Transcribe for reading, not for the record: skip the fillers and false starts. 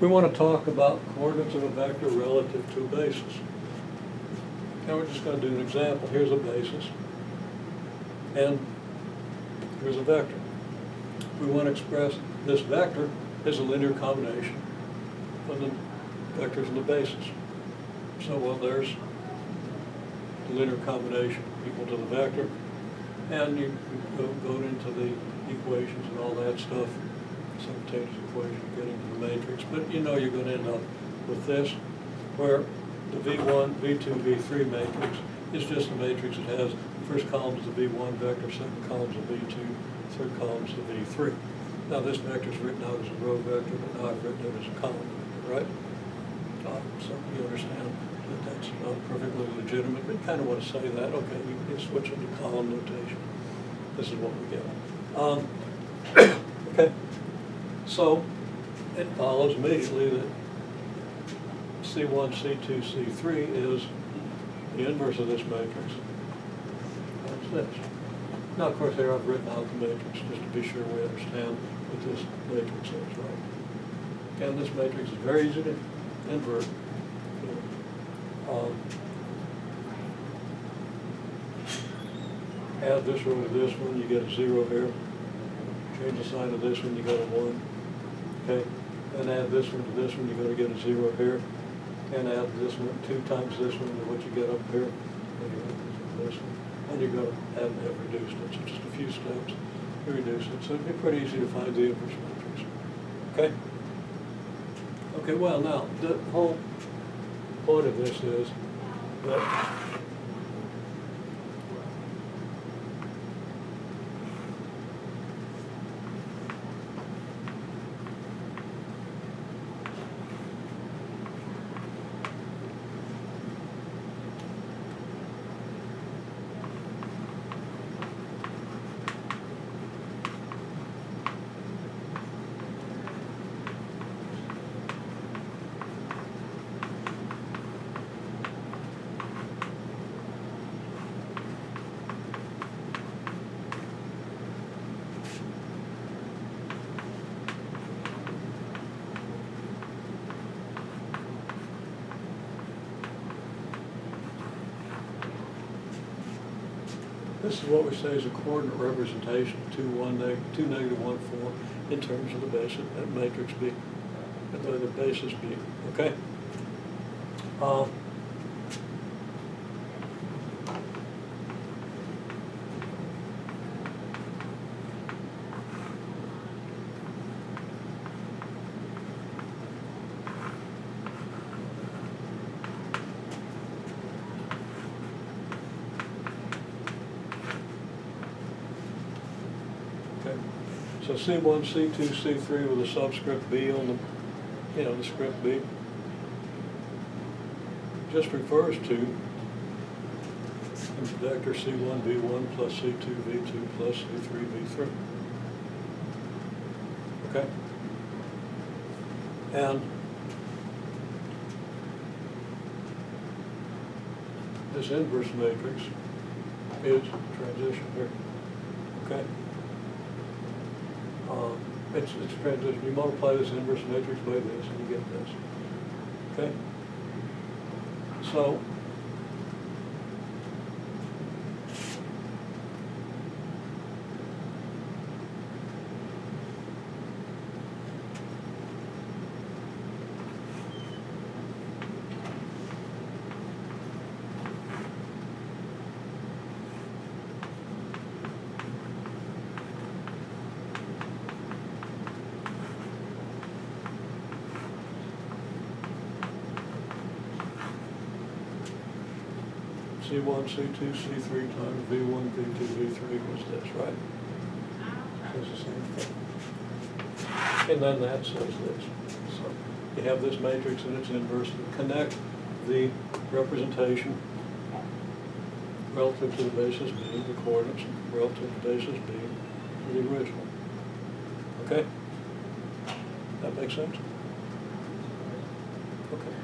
We want to talk about coordinates of a vector relative to a basis. And we're just going to do an example. Here's a basis, and here's a vector. We want to express this vector as a linear combination of the vectors and the basis. So, well, there's the linear combination equal to the vector, and you go into the equations and all that stuff, simultaneous equation, get into the matrix, but you know you're going to end up with this, where the V1, V2, V3 matrix is just a matrix that has first column is the V1 vector, second column is the V2, third column is the V3. Now this vector is written out as a row vector, but now I've written it as a column vector, right? So you understand that that's not perfectly legitimate, but you kind of want to say that, okay, you can switch into column notation. This is what we get. Okay, so it follows immediately that C1, C2, C3 is the inverse of this matrix. That's this. Now, of course, here I've written out the matrix just to be sure we understand what this matrix is, right? And this matrix is very easy to invert. Add this row to this one, you get a 0 here. Change the sign of this one, you get a 1. Okay, and add this one to this one, you're going to get a 0 here. And add this one 2 times this one to what you get up here. And you get this one. And you're going to have reduced it. So just a few steps to reduce it. So it'd be pretty easy to find the inverse matrix. Okay? Okay, well now, the whole point of this is that this is what we say is a coordinate representation of 2, 1, 4 in terms of the basis at matrix B, the basis B. Okay. So C1, C2, C3 with a subscript B on the, the script B just refers to the vector C1, V1 plus C2, V2 plus C3, V3. Okay? And this inverse matrix is transition here. Okay? It's transition. You multiply this inverse matrix by this and you get this. Okay? So, C1, C2, C3 times V1, V2, V3 equals this, right? Says the same thing. And then that says this. So you have this matrix and its inverse to connect the representation relative to the basis B, the coordinates relative to the basis B, to the original. Okay? That makes sense? Okay.